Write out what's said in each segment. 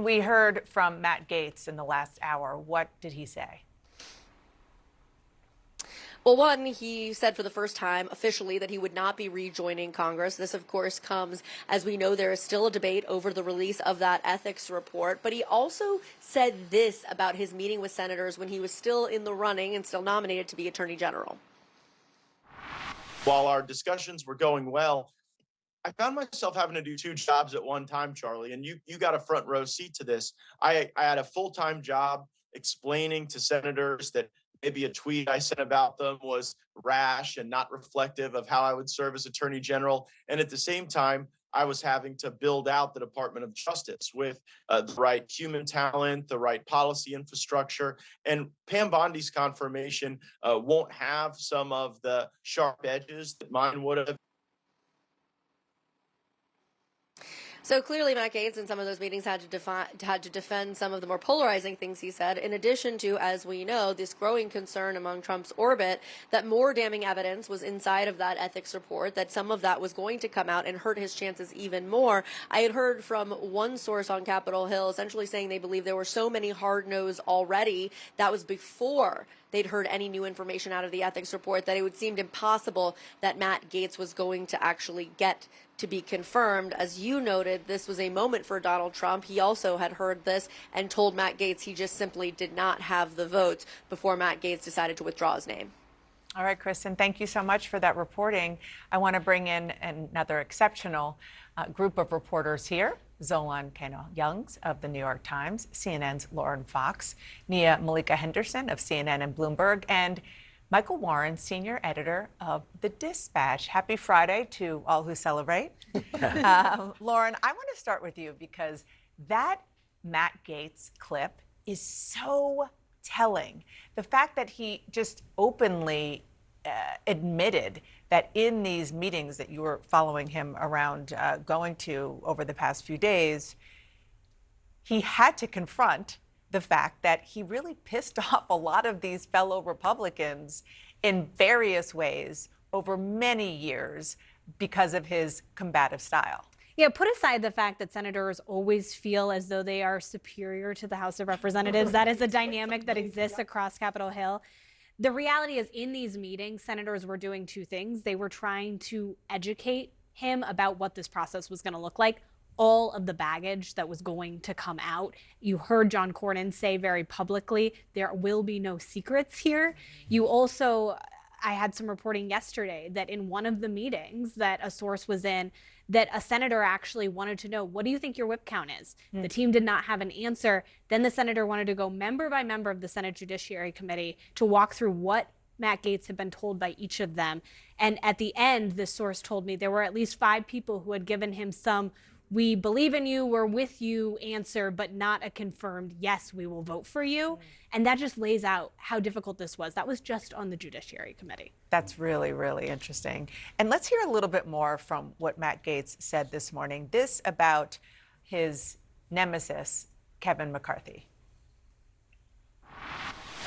we heard from Matt Gaetz in the last hour. What did he say? Well, one, he said for the first time officially that he would not be rejoining Congress. This, of course, comes as we know there is still a debate over the release of that ethics report. But he also said this about his meeting with senators when he was still in the running and still nominated to be Attorney General. While our discussions were going well, I found myself having to do two jobs at one time, Charlie, and you got a front row seat to this. I had a full-time job explaining to senators that maybe a tweet I sent about them was rash and not reflective of how I would serve as Attorney General. And at the same time, I was having to build out the Department of Justice with the right human talent, the right policy infrastructure. And Pam Bondi's confirmation won't have some of the sharp edges that mine would have. So clearly, Matt Gaetz in some of those meetings had to defend some of the more polarizing things he said, in addition to, as we know, this growing concern among Trump's orbit that more damning evidence was inside of that ethics report, that some of that was going to come out and hurt his chances even more. I had heard from one source on Capitol Hill essentially saying they believe there were so many hard no's already. That was before they'd heard any new information out of the ethics report, that it would seem impossible that Matt Gaetz was going to actually get to be confirmed. As you noted, this was a moment for Donald Trump. He also had heard this and told Matt Gaetz he just simply did not have the votes before Matt Gaetz decided to withdraw his name. All right, Kristen, thank you so much for that reporting. I want to bring in another exceptional group of reporters here. Zolan Kano-Youngs of the New York Times, CNN's Lauren Fox, Nia Malika Henderson of CNN and Bloomberg, and Michael Warren, senior editor of The Dispatch. Happy Friday to all who celebrate. Lauren, I want to start with you because that Matt Gaetz clip is so telling. The fact that he just openly admitted that in these meetings that you were following him around going to over the past few days, he had to confront the fact that he really pissed off a lot of these fellow Republicans in various ways over many years because of his combative style. Yeah, put aside the fact that senators always feel as though they are superior to the House of Representatives. That is a dynamic that exists across Capitol Hill. The reality is, in these meetings, senators were doing two things. They were trying to educate him about what this process was going to look like, all of the baggage that was going to come out. You heard John Cornyn say very publicly, there will be no secrets here. You also, I had some reporting yesterday that in one of the meetings that a source was in, that a senator actually wanted to know, what do you think your whip count is? The team did not have an answer. Then the senator wanted to go member by member of the Senate Judiciary Committee to walk through what Matt Gaetz had been told by each of them. And at the end, this source told me there were at least 5 people who had given him some "we believe in you, we're with you" answer, but not a confirmed "yes, we will vote for you." And that just lays out how difficult this was. That was just on the Judiciary Committee. That's really, really interesting. And let's hear a little bit more from what Matt Gaetz said this morning. This about his nemesis, Kevin McCarthy.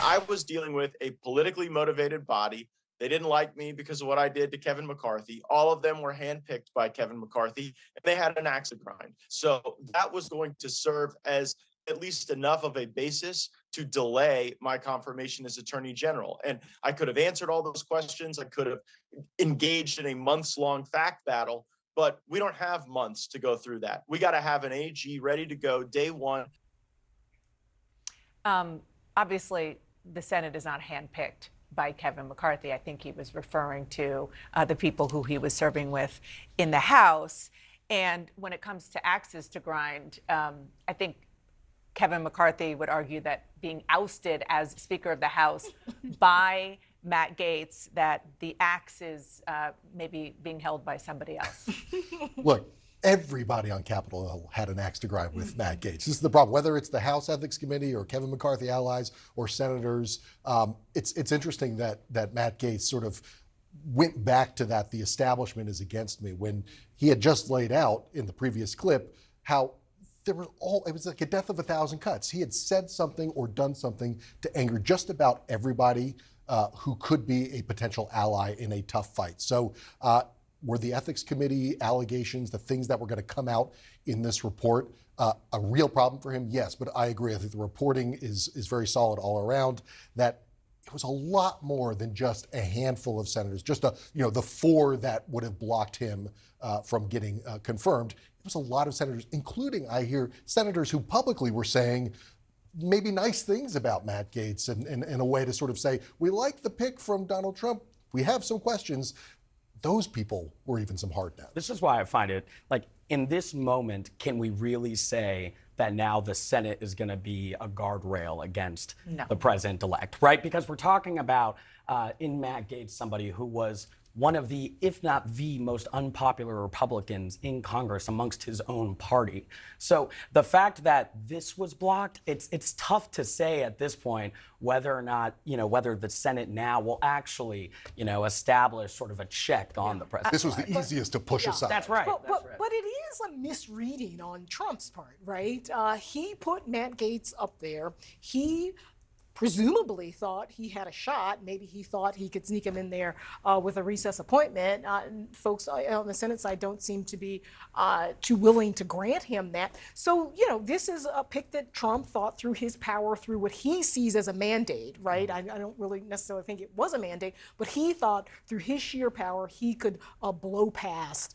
I was dealing with a politically motivated body. They didn't like me because of what I did to Kevin McCarthy. All of them were handpicked by Kevin McCarthy, and they had an axe to grind. So that was going to serve as at least enough of a basis to delay my confirmation as Attorney General. And I could have answered all those questions. I could have engaged in a months-long fact battle, but we don't have months to go through that. We got to have an AG ready to go day one. Obviously, the Senate is not handpicked by Kevin McCarthy. I think he was referring to the people who he was serving with in the House. And when it comes to axes to grind, I think Kevin McCarthy would argue that being ousted as Speaker of the House by Matt Gaetz, that the axe is maybe being held by somebody else. Look, everybody on Capitol Hill had an axe to grind with Matt Gaetz. This is the problem. Whether it's the House Ethics Committee or Kevin McCarthy allies or senators, it's interesting that Matt Gaetz sort of went back to that the establishment is against me, when he had just laid out in the previous clip how it was like a death of a thousand cuts. He had said something or done something to anger just about everybody who could be a potential ally in a tough fight. So were the ethics committee allegations, the things that were going to come out in this report, a real problem for him? Yes, but I agree. I think the reporting is very solid all around. That it was a lot more than just a handful of senators, just the 4 that would have blocked him from getting confirmed. It was a lot of senators, including, I hear, senators who publicly were saying maybe nice things about Matt Gaetz and in a way to sort of say, we like the pick from Donald Trump. We have some questions. Those people were even some hard no's. This is why I find it, like, in this moment, can we really say that now the Senate is going to be a guardrail against the president-elect, right? Because we're talking about, in Matt Gaetz, somebody who was one of the, if not the most unpopular Republicans in Congress amongst his own party. So the fact that this was blocked, it's tough to say at this point whether or not, whether the Senate now will actually, establish sort of a check on the president. This was the easiest to push aside. That's right. But it is a misreading on Trump's part, right? He put Matt Gaetz up there. He presumably thought he had a shot. Maybe he thought he could sneak him in there with a recess appointment. Folks on the Senate side don't seem to be too willing to grant him that. So, this is a pick that Trump thought through his power, through what he sees as a mandate, right? I don't really necessarily think it was a mandate, but he thought through his sheer power, he could blow past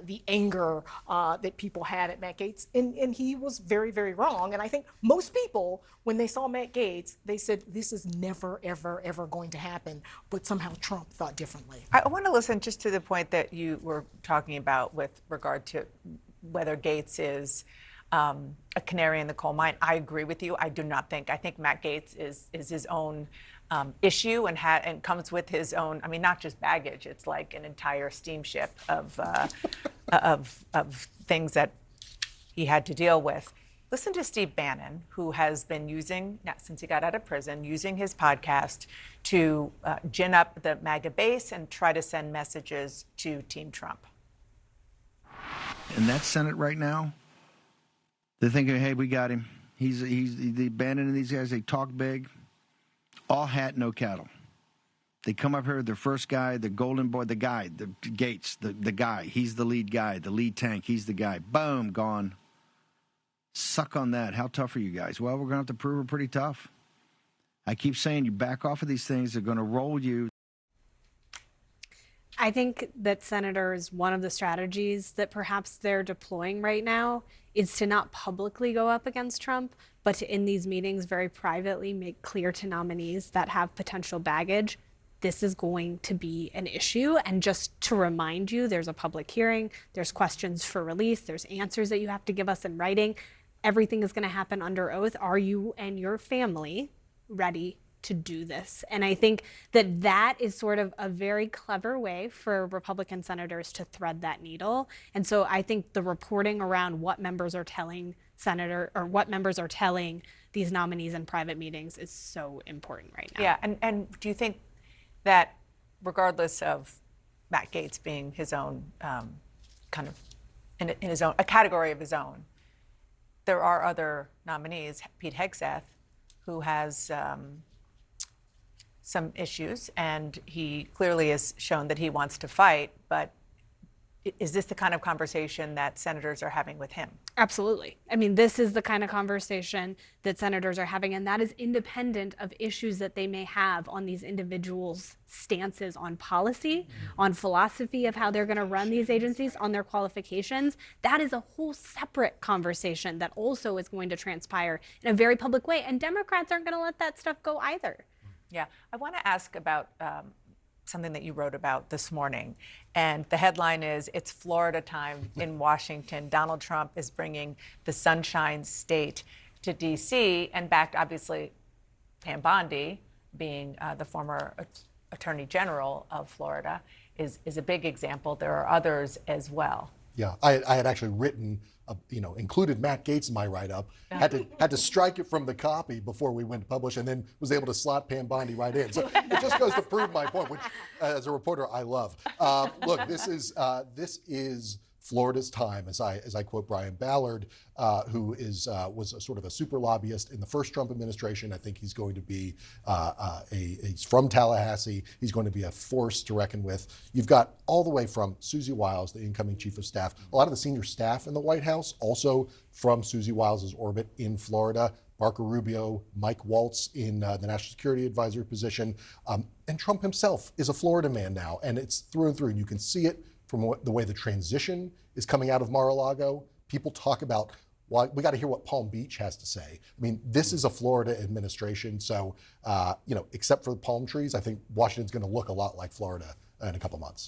the anger that people had at Matt Gaetz. And he was very, very wrong. And I think most people, when they saw Matt Gaetz, they said, this is never, ever, ever going to happen. But somehow Trump thought differently. I want to listen just to the point that you were talking about with regard to whether Gaetz is a canary in the coal mine. I agree with you. I think Matt Gaetz is his own issue and comes with his own, not just baggage, it's like an entire steamship of things that he had to deal with. Listen to Steve Bannon, who has been using, since he got out of prison, using his podcast to gin up the MAGA base and try to send messages to Team Trump. In that Senate right now, they're thinking, hey, we got him. He's the Bannon and these guys, they talk big. All hat, no cattle. They come up here, their first guy, the golden boy, the guy, the Gaetz, the guy. He's the lead guy, the lead tank. He's the guy. Boom, gone. Suck on that. How tough are you guys? Well, we're going to have to prove we're pretty tough. I keep saying you back off of these things. They're going to roll you. I think that senators, one of the strategies that perhaps they're deploying right now is to not publicly go up against Trump, but to, in these meetings, very privately make clear to nominees that have potential baggage, this is going to be an issue. And just to remind you, there's a public hearing, there's questions for release, there's answers that you have to give us in writing. Everything is going to happen under oath. Are you and your family ready to do this? And I think that is sort of a very clever way for Republican senators to thread that needle. And so I think the reporting around what members are telling these nominees in private meetings is so important right now. Yeah, and do you think that regardless of Matt Gaetz being his own kind of in his own, a category of his own, there are other nominees, Pete Hegseth, who has some issues, and he clearly has shown that he wants to fight, but is this the kind of conversation that senators are having with him? Absolutely. This is the kind of conversation that senators are having, and that is independent of issues that they may have on these individuals' stances on policy, on philosophy of how they're going to run these agencies, on their qualifications. That is a whole separate conversation that also is going to transpire in a very public way, and Democrats aren't going to let that stuff go either. Yeah, I want to ask about something that you wrote about this morning. And the headline is, it's Florida time in Washington. Donald Trump is bringing the Sunshine State to D.C. and backed, obviously, Pam Bondi, being the former Attorney General of Florida, is a big example. There are others as well. Yeah, I had actually written, included Matt Gaetz in my write-up, had to strike it from the copy before we went to publish, and then was able to slot Pam Bondi right in. So it just goes to prove my point, which as a reporter I love. Look, this is Florida's time, as I quote Brian Ballard, who was a sort of a super lobbyist in the first Trump administration. I think he's going to be he's from Tallahassee. He's going to be a force to reckon with. You've got all the way from Susie Wiles, the incoming chief of staff, a lot of the senior staff in the White House, also from Susie Wiles' orbit in Florida. Marco Rubio, Mike Waltz in the National Security Advisor position. And Trump himself is a Florida man now, and it's through and through. And you can see it from the way the transition is coming out of Mar-a-Lago. People talk about, well, we got to hear what Palm Beach has to say. I mean, this is a Florida administration. So, except for the palm trees, I think Washington's going to look a lot like Florida in a couple months.